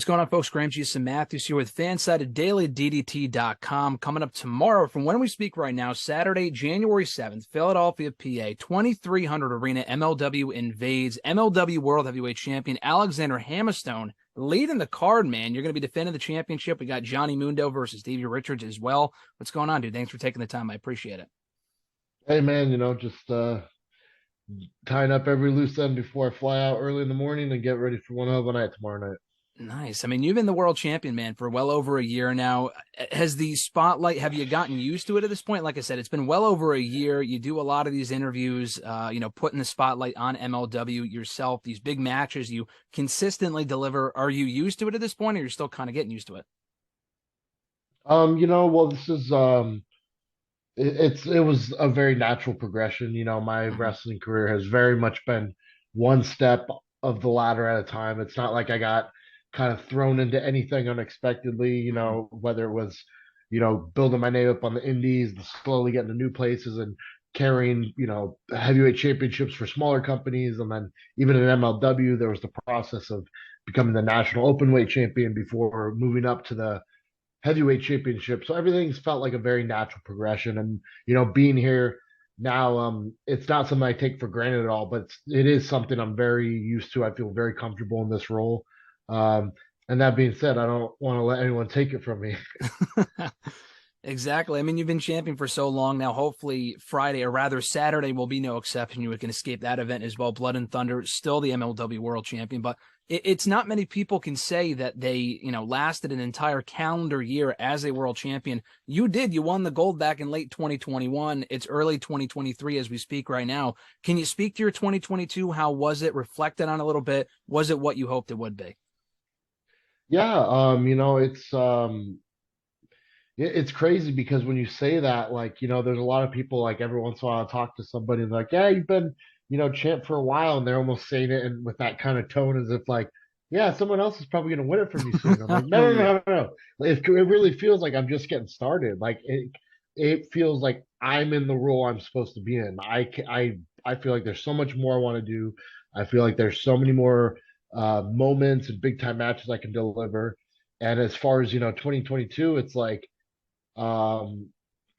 What's going on, folks? Graham Jason Matthews here with Fanside at DailyDDT.com. Coming up tomorrow, from when we speak right now, Saturday, January 7th, Philadelphia, PA, 2300 Arena, MLW invades MLW World Heavyweight Champion Alexander Hammerstone leading the card, man. You're going to be defending the championship. We got Johnny Mundo versus Davey Richards as well. What's going on, dude? Thanks for taking the time. I appreciate it. Hey man, just tying up every loose end before I fly out early in the morning and get ready for one hell of a night tomorrow night. Nice. I mean, you've been the world champion, man, for well over a year now. Has the spotlight, have you gotten used to it at this point? Like I said, it's been well over a year. You do a lot of these interviews, putting the spotlight on MLW yourself, these big matches you consistently deliver. Are you used to it at this point, or you're still kind of getting used to it? Well, this is it was a very natural progression. My Mhm. wrestling career has very much been one step of the ladder at a time. It's not like I got kind of thrown into anything unexpectedly, Mhm. whether it was, building my name up on the indies, slowly getting to new places and carrying, heavyweight championships for smaller companies. And then even in MLW, there was the process of becoming the national open weight champion before moving up to the heavyweight championship. So everything's felt like a very natural progression. And, being here now, it's not something I take for granted at all, but it is something I'm very used to. I feel very comfortable in this role. Um, and that being said, I don't want to let anyone take it from me. Exactly. I mean, you've been champion for so long now. Hopefully, Friday, or rather Saturday, will be no exception. You can escape that event as well. Blood and Thunder, still the MLW World Champion, but it's not many people can say that they, lasted an entire calendar year as a world champion. You did. You won the gold back in late 2021. It's early 2023 as we speak right now. Can you speak to your 2022? How was it? Reflected on a little bit. Was it what you hoped it would be? Yeah, it's crazy because when you say that, like, there's a lot of people, like, every once in a while I talk to somebody and they're like, yeah, you've been, champ for a while, and they're almost saying it and with that kind of tone as if like, yeah, someone else is probably going to win it for me soon. I'm like, no, no, Yeah. no, no, no. It really feels like I'm just getting started. Like it feels like I'm in the role I'm supposed to be in. I feel like there's so much more I want to do. I feel like there's so many more moments and big time matches I can deliver. And as far as 2022, it's like um,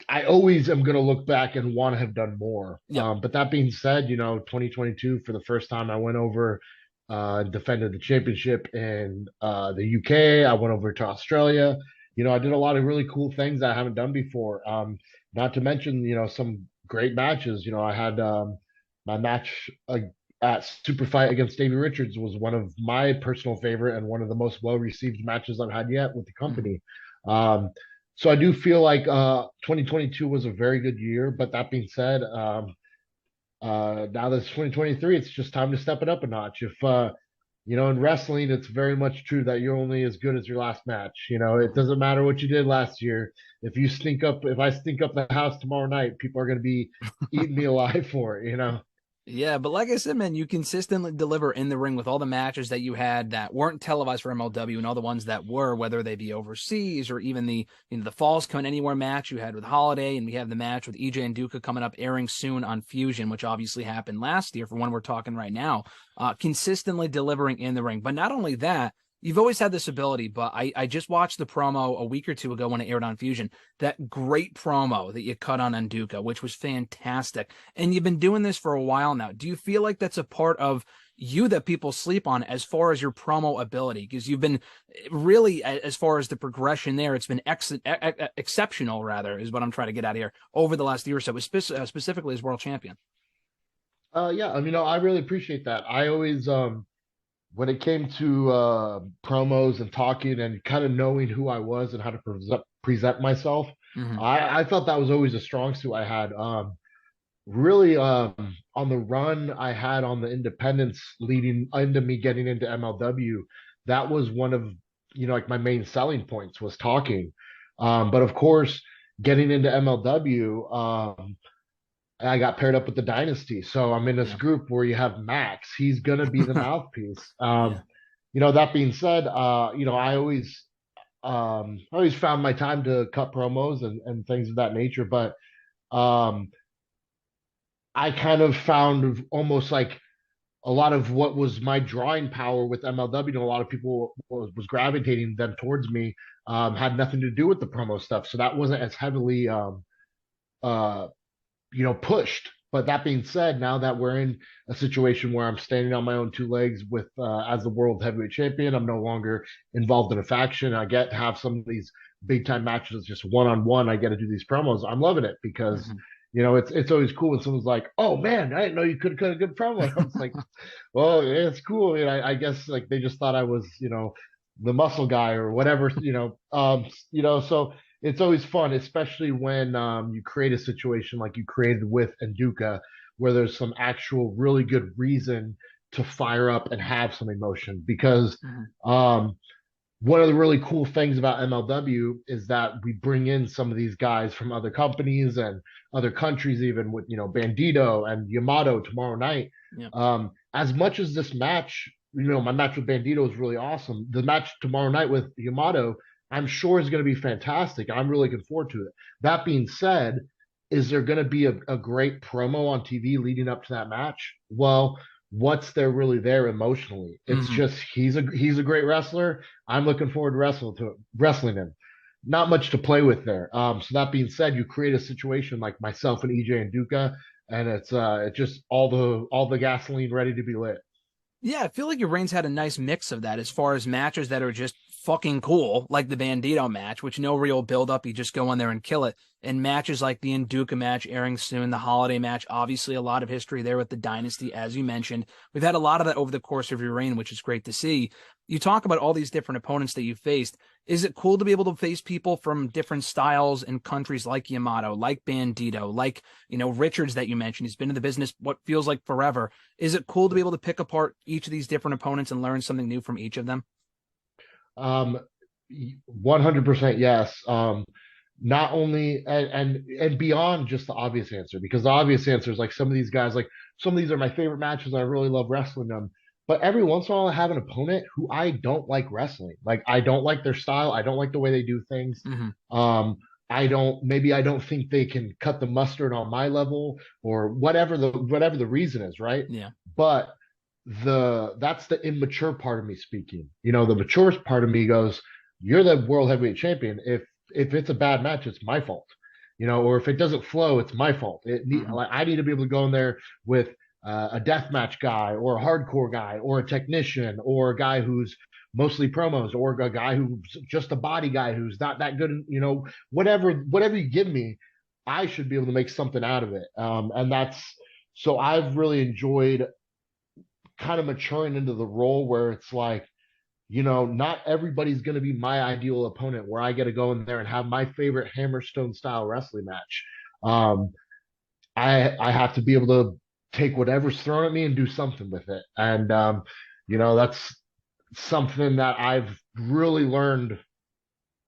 I always am going to look back and want to have done more. Yep. But that being said, 2022, for the first time, I went over, defended the championship in the UK. I went over to Australia. I did a lot of really cool things that I haven't done before. Not to mention, some great matches. I had my match at Super Fight against Davey Richards was one of my personal favorite and one of the most well received matches I've had yet with the Mhm. company. Um, so I do feel like 2022 was a very good year. But that being said, now that it's 2023, it's just time to step it up a notch. If in wrestling, it's very much true that you're only as good as your last match. It Mhm. doesn't matter what you did last year. If I stink up the house tomorrow night, people are going to be eating me alive for it. Yeah, but like I said, man, you consistently deliver in the ring with all the matches that you had that weren't televised for MLW and all the ones that were, whether they be overseas or even the Falls Count Anywhere match you had with Holiday, and we have the match with EJ and Duca coming up airing soon on Fusion, which obviously happened last year for when we're talking right now. Consistently delivering in the ring. But not only that, you've always had this ability, but I just watched the promo a week or two ago when it aired on Fusion. That great promo that you cut on Anduka, which was fantastic. And you've been doing this for a while now. Do you feel like that's a part of you that people sleep on as far as your promo ability? Because you've been really, as far as the progression there, it's been exceptional, rather, is what I'm trying to get out of here over the last year or so, specifically as world champion. Yeah, I really appreciate that. I always, when it came to promos and talking and kind of knowing who I was and how to present myself, Hmm. I felt that was always a strong suit I had. Really, on the run I had on the independents leading into me getting into MLW, that was one of, like my main selling points was talking. But of course, getting into MLW, I got paired up with the Dynasty. So I'm in this Yeah. group where you have Max. He's gonna be the mouthpiece. Yeah. That being said, I always found my time to cut promos and things of that nature. But um, I kind of found almost like a lot of what was my drawing power with MLW, and a lot of people was gravitating them towards me, had nothing to do with the promo stuff. So that wasn't as heavily, uh, pushed. But that being said, now that we're in a situation where I'm standing on my own two legs with as the world heavyweight champion, I'm no longer involved in a faction. I get to have some of these big time matches just one on one. I get to do these promos. I'm loving it because it's always cool when someone's like, "Oh man, I didn't know you could cut a good promo." And I'm just like, "Well, yeah, it's cool." And I guess like they just thought I was the muscle guy or whatever. So it's always fun, especially when you create a situation like you created with Nduka, where there's some actual really good reason to fire up and have some emotion. Because um, one of the really cool things about MLW is that we bring in some of these guys from other companies and other countries, even with Bandito and Yamato tomorrow night. Yeah. As much as this match, my match with Bandito is really awesome. The match tomorrow night with Yamato, I'm sure is going to be fantastic. I'm really looking forward to it. That being said, is there going to be a great promo on TV leading up to that match? Well, what's there really there emotionally? It's just he's a great wrestler. I'm looking forward to wrestling him. Not much to play with there. So that being said, you create a situation like myself and EJ and Duca, and it's just all the gasoline ready to be lit. Yeah, I feel like your reign's had a nice mix of that as far as matches that are just fucking cool, like the Bandito match, which no real build up, you just go in there and kill it. And matches like the Nduka match airing soon, the Holiday match, obviously a lot of history there with the Dynasty, as you mentioned. We've had a lot of that over the course of your reign, which is great to see. You talk about all these different opponents that you faced. Is it cool to be able to face people from different styles and countries like Yamato, like Bandito, like, Richards that you mentioned? He's been in the business what feels like forever. Is it cool to be able to pick apart each of these different opponents and learn something new from each of them? 100% yes. Not only and beyond just the obvious answer, because the obvious answer is like some of these guys, like some of these are my favorite matches. I really love wrestling them. But every once in a while, I have an opponent who I don't like wrestling. Like I don't like their style. I don't like the way they do things. Maybe I don't think they can cut the mustard on my level or whatever the reason is, right? Yeah. But that's the immature part of me speaking. The mature part of me goes, "You're the world heavyweight champion. If it's a bad match, it's my fault. Or if it doesn't flow, it's my fault. Like I need to be able to go in there with a deathmatch guy or a hardcore guy or a technician or a guy who's mostly promos or a guy who's just a body guy who's not that good. Whatever you give me, I should be able to make something out of it. And that's so I've really enjoyed kind of maturing into the role where it's like, not everybody's going to be my ideal opponent where I get to go in there and have my favorite Hammerstone style wrestling match. I have to be able to take whatever's thrown at me and do something with it. And, that's something that I've really learned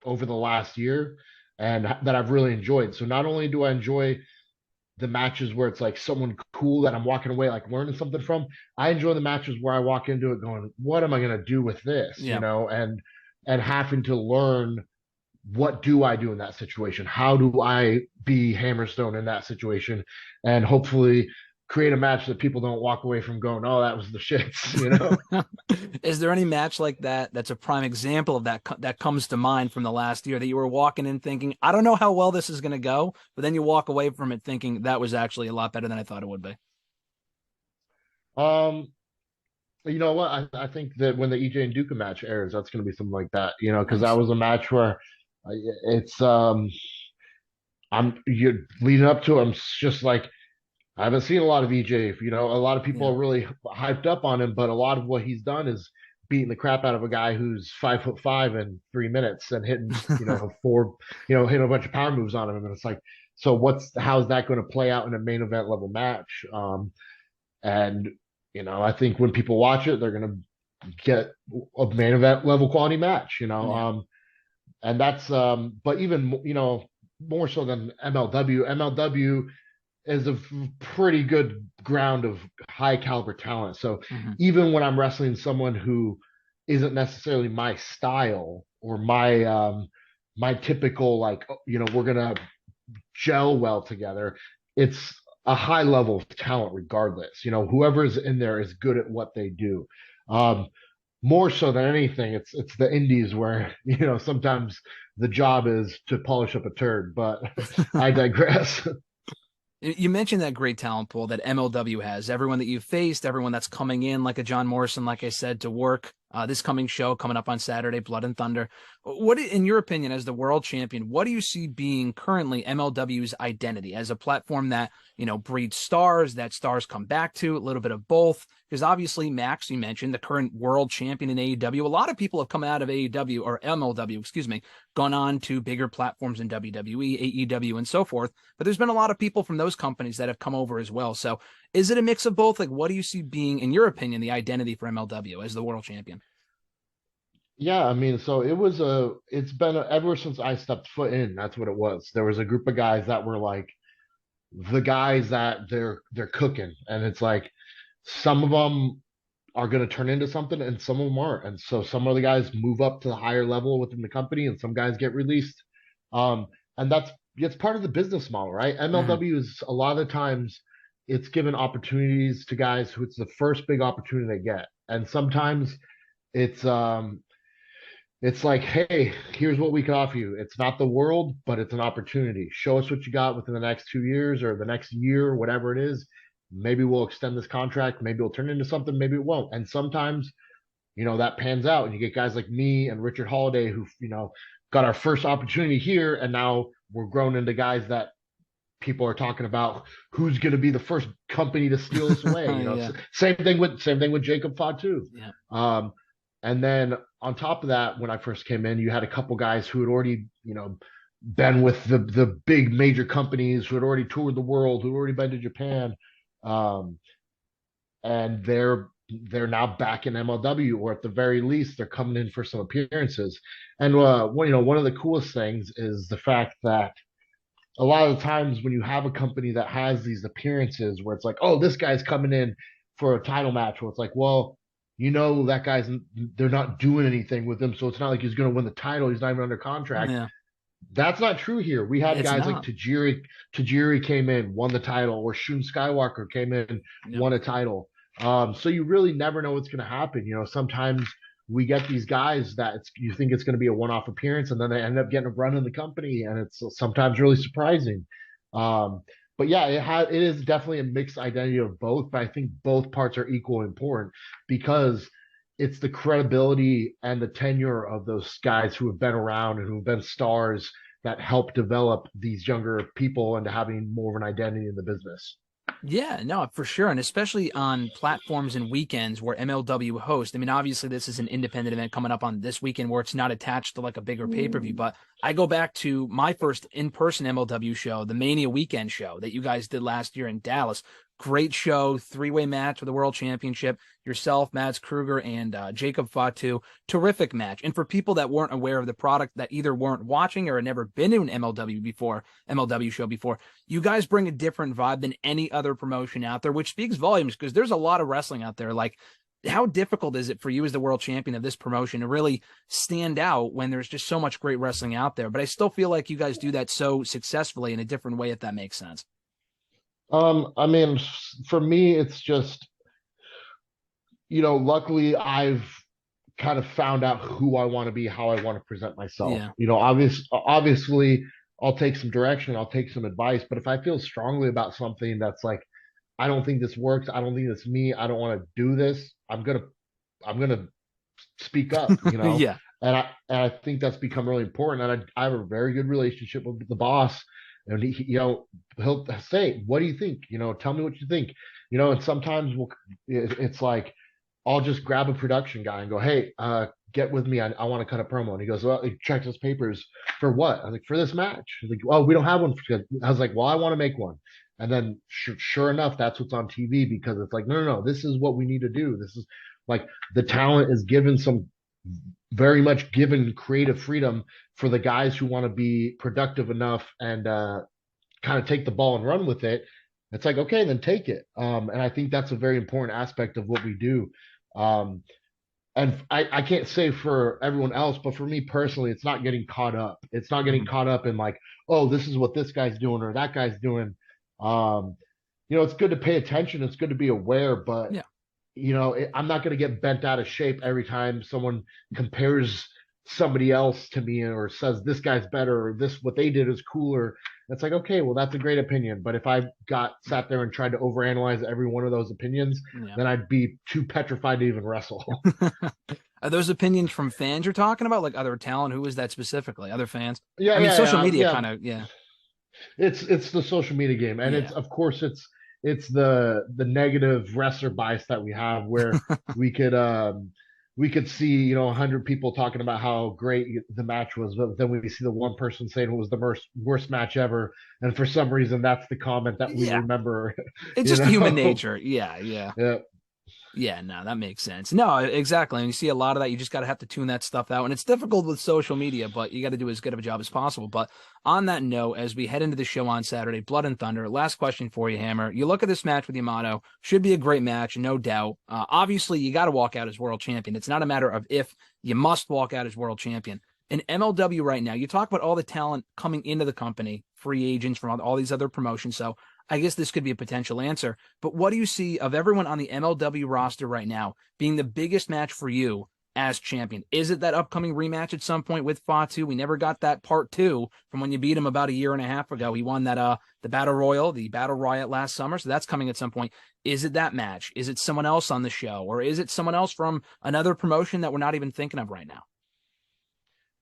over the last year and that I've really enjoyed. So not only do I enjoy the matches where it's like someone cool that I'm walking away like learning something from. I enjoy the matches where I walk into it going, what am I going to do with this? Yeah. And having to learn what do I do in that situation? How do I be Hammerstone in that situation? And hopefully create a match that people don't walk away from going, oh, that was the shits, Is there any match like that that's a prime example of that comes to mind from the last year that you were walking in thinking, I don't know how well this is going to go, but then you walk away from it thinking that was actually a lot better than I thought it would be? You know what? I think that when the EJ and Duca match airs, that's going to be something like that, because that was a match where it's you're leading up to. I'm just like I haven't seen a lot of EJ. A lot of people are really hyped up on him, but a lot of what he's done is beating the crap out of a guy who's 5'5" in 3 minutes and hitting, hitting a bunch of power moves on him. And it's like, so how's that going to play out in a main event level match? And I think when people watch it, they're going to get a main event level quality match. And that's but even more so than MLW. MLW is a pretty good ground of high caliber talent. So even when I'm wrestling someone who isn't necessarily my style or my typical like we're gonna gel well together, it's a high level of talent regardless. Whoever's in there is good at what they do. Um, More so than anything, it's the indies where, sometimes the job is to polish up a turd, but I digress. You mentioned that great talent pool that MLW has. Everyone that you've faced, everyone that's coming in, like a John Morrison, like I said, to work this coming show coming up on Saturday, Blood and Thunder. What, in your opinion, as the world champion, what do you see being currently MLW's identity as a platform that, breeds stars, that stars come back to, a little bit of both? Because obviously, Max, you mentioned the current world champion in AEW. A lot of people have come out of AEW or MLW, excuse me, gone on to bigger platforms in WWE, AEW, and so forth. But there's been a lot of people from those companies that have come over as well. So is it a mix of both? Like, what do you see being, in your opinion, the identity for MLW as the world champion? Yeah, I mean, so it's been ever since I stepped foot in, that's what it was. There was a group of guys that were like the guys that they're cooking, and it's like some of them are going to turn into something and some of them aren't. And so some of the guys move up to the higher level within the company and some guys get released. Um, and it's part of the business model, right? Mhm. MLW is a lot of the times it's given opportunities to guys who it's the first big opportunity they get. And sometimes it's it's like, hey, here's what we can offer you. It's not the world, but it's an opportunity. Show us what you got within the next 2 years or the next year, whatever it is. Maybe we'll extend this contract. Maybe it'll turn into something. Maybe it won't. And sometimes, that pans out. And you get guys like me and Richard Holiday who, got our first opportunity here. And now we're grown into guys that people are talking about who's going to be the first company to steal us away. Yeah. Same thing with Jacob Fatu. Yeah. And then on top of that, when I first came in, you had a couple guys who had already, been with the big major companies, who had already toured the world, who had already been to Japan, um, and they're now back in MLW, or at the very least, they're coming in for some appearances. And one of the coolest things is the fact that a lot of the times when you have a company that has these appearances where it's like, oh, this guy's coming in for a title match, where it's like, well, that guy's they're not doing anything with him, so it's not like he's going to win the title. He's not even under contract. Yeah. That's not true here. We had It's guys like not. Tajiri came in, won the title, or Shun Skywalker came in, Yep. won a title. So you really never know what's going to happen. Sometimes we get these guys that you think it's going to be a one-off appearance, and then they end up getting a run in the company, and it's sometimes really surprising. Um, but yeah, it is definitely a mixed identity of both, but I think both parts are equally important because it's the credibility and the tenure of those guys who have been around and who've been stars that help develop these younger people into having more of an identity in the business. Yeah, no, for sure. And especially on platforms and weekends where MLW hosts. I mean, obviously, this is an independent event coming up on this weekend where it's not attached to like a bigger pay-per-view. But I go back to my first in-person MLW show, the Mania weekend show that you guys did last year in Dallas. Great show, three-way match for the World Championship. Yourself, Mads Kruger, and Jacob Fatu. Terrific match. And for people that weren't aware of the product, that either weren't watching or had never been to an MLW show before, you guys bring a different vibe than any other promotion out there, which speaks volumes because there's a lot of wrestling out there. Like, how difficult is it for you as the world champion of this promotion to really stand out when there's just so much great wrestling out there? But I still feel like you guys do that so successfully in a different way, if that makes sense. I mean, for me, it's just, luckily I've kind of found out who I want to be, how I want to present myself. Yeah. Obviously I'll take some direction, I'll take some advice, but if I feel strongly about something that's like, I don't think this works, I don't think it's me, I don't want to do this, I'm gonna speak up, Yeah. And I think that's become really important. And I have a very good relationship with the boss, and he'll say, "What do you think? Tell me what you think." And sometimes it's like I'll just grab a production guy and go, "Hey, get with me. I want to cut a promo." And he goes, "Well," he checks his papers for what? I was like, "For this match." He's like, "Oh, we don't have one." I was like, "Well, I want to make one." And then sure enough, that's what's on TV, because it's like, no, this is what we need to do. This is like the talent is given some very much given creative freedom for the guys who want to be productive enough and kind of take the ball and run with it. It's like, okay, then take it. And I think that's a very important aspect of what we do. Um, and I can't say for everyone else, but for me personally, it's not getting caught up. It's not getting caught up in like, oh, this is what this guy's doing or that guy's doing. Um, it's good to pay attention. It's good to be aware, but Yeah. I'm not going to get bent out of shape every time someone compares somebody else to me or says this guy's better or this what they did is cooler. It's like, okay, well, that's a great opinion. But if I got sat there and tried to overanalyze every one of those opinions, Yeah. then I'd be too petrified to even wrestle. Are those opinions from fans you're talking about, like other talent? Who is that specifically? Other fans? Yeah, I mean, yeah, social yeah, media yeah. kind of, yeah, It's the social media game, and it's yeah, of course it's the negative wrestler bias that we have, where we could we could see 100 people talking about how great the match was, but then we see the one person saying it was the worst match ever, and for some reason that's the comment that we yeah. remember. It's you just human know nature. Yeah, yeah. yeah. Yeah, no, that makes sense. No, exactly. And you see a lot of that. You just got to have to tune that stuff out. And it's difficult with social media, but you got to do as good of a job as possible. But on that note, as we head into the show on Saturday, Blood and Thunder, last question for you, Hammer. You look at this match with Yamato, should be a great match, no doubt. Obviously, you got to walk out as world champion. It's not a matter of if, you must walk out as world champion. In MLW right now, you talk about all the talent coming into the company, free agents from all these other promotions. So I guess this could be a potential answer. But what do you see of everyone on the MLW roster right now being the biggest match for you as champion? Is it that upcoming rematch at some point with Fatu? We never got that part 2 from when you beat him about a year and a half ago. He won that the Battle Royal, the Battle Riot last summer. So that's coming at some point. Is it that match? Is it someone else on the show? Or is it someone else from another promotion that we're not even thinking of right now?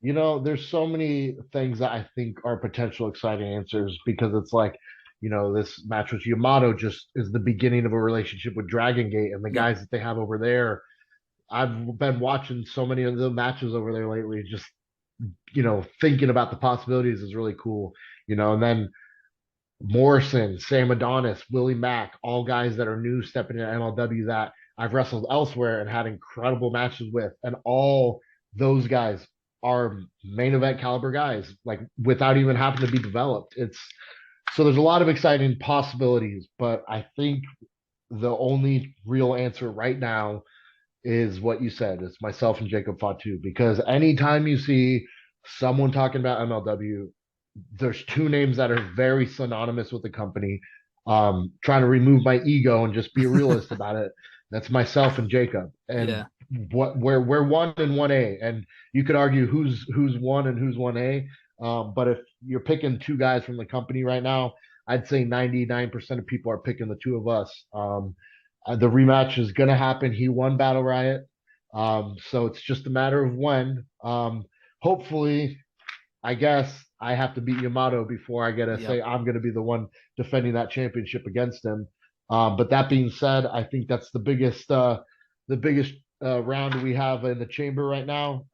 There's so many things that I think are potential exciting answers, because it's like, this match with Yamato just is the beginning of a relationship with Dragon Gate and the Yep. guys that they have over there. I've been watching so many of the matches over there lately, just, thinking about the possibilities is really cool. And then Morrison, Sam Adonis, Willie Mack, all guys that are new stepping into MLW that I've wrestled elsewhere and had incredible matches with. And all those guys are main event caliber guys, like without even having to be developed. So there's a lot of exciting possibilities, but I think the only real answer right now is what you said. It's myself and Jacob Fatu, because anytime you see someone talking about MLW, there's two names that are very synonymous with the company. Trying to remove my ego and just be a realist about it. That's myself and Jacob. And Yeah. we're one and one A, and you could argue who's one and who's one A. But if you're picking two guys from the company right now, I'd say 99% of people are picking the two of us. The rematch is going to happen. He won Battle Riot. So it's just a matter of when. Hopefully, I guess I have to beat Yamato before I get to Yep. say I'm going to be the one defending that championship against him. But that being said, I think that's the biggest round we have in the chamber right now.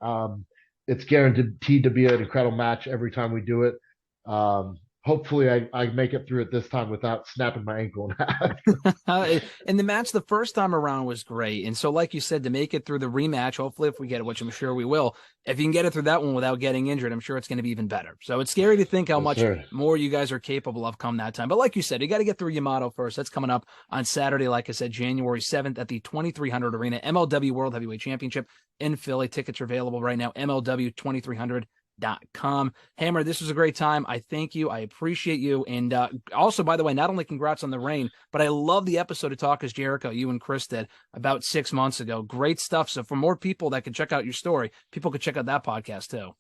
It's guaranteed to be an incredible match every time we do it. Hopefully, I make it through it this time without snapping my ankle in half. And the match the first time around was great. And so, like you said, to make it through the rematch, hopefully, if we get it, which I'm sure we will, if you can get it through that one without getting injured, I'm sure it's going to be even better. So it's scary to think how Yes, much sir. more you guys are capable of come that time. But like you said, you got to get through Yamato first. That's coming up on Saturday, like I said, January 7th at the 2300 Arena, MLW World Heavyweight Championship in Philly. Tickets are available right now, MLW2300.com. Hammer, this was a great time. I thank you. I appreciate you. And also, by the way, not only congrats on the reign, but I love the episode of Talk is Jericho you and Chris did about 6 months ago. Great stuff. So for more people that can check out your story, people could check out that podcast too.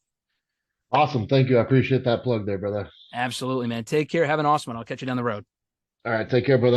Awesome. Thank you. I appreciate that plug there, brother. Absolutely, man. Take care. Have an awesome one. I'll catch you down the road. All right. Take care, brother.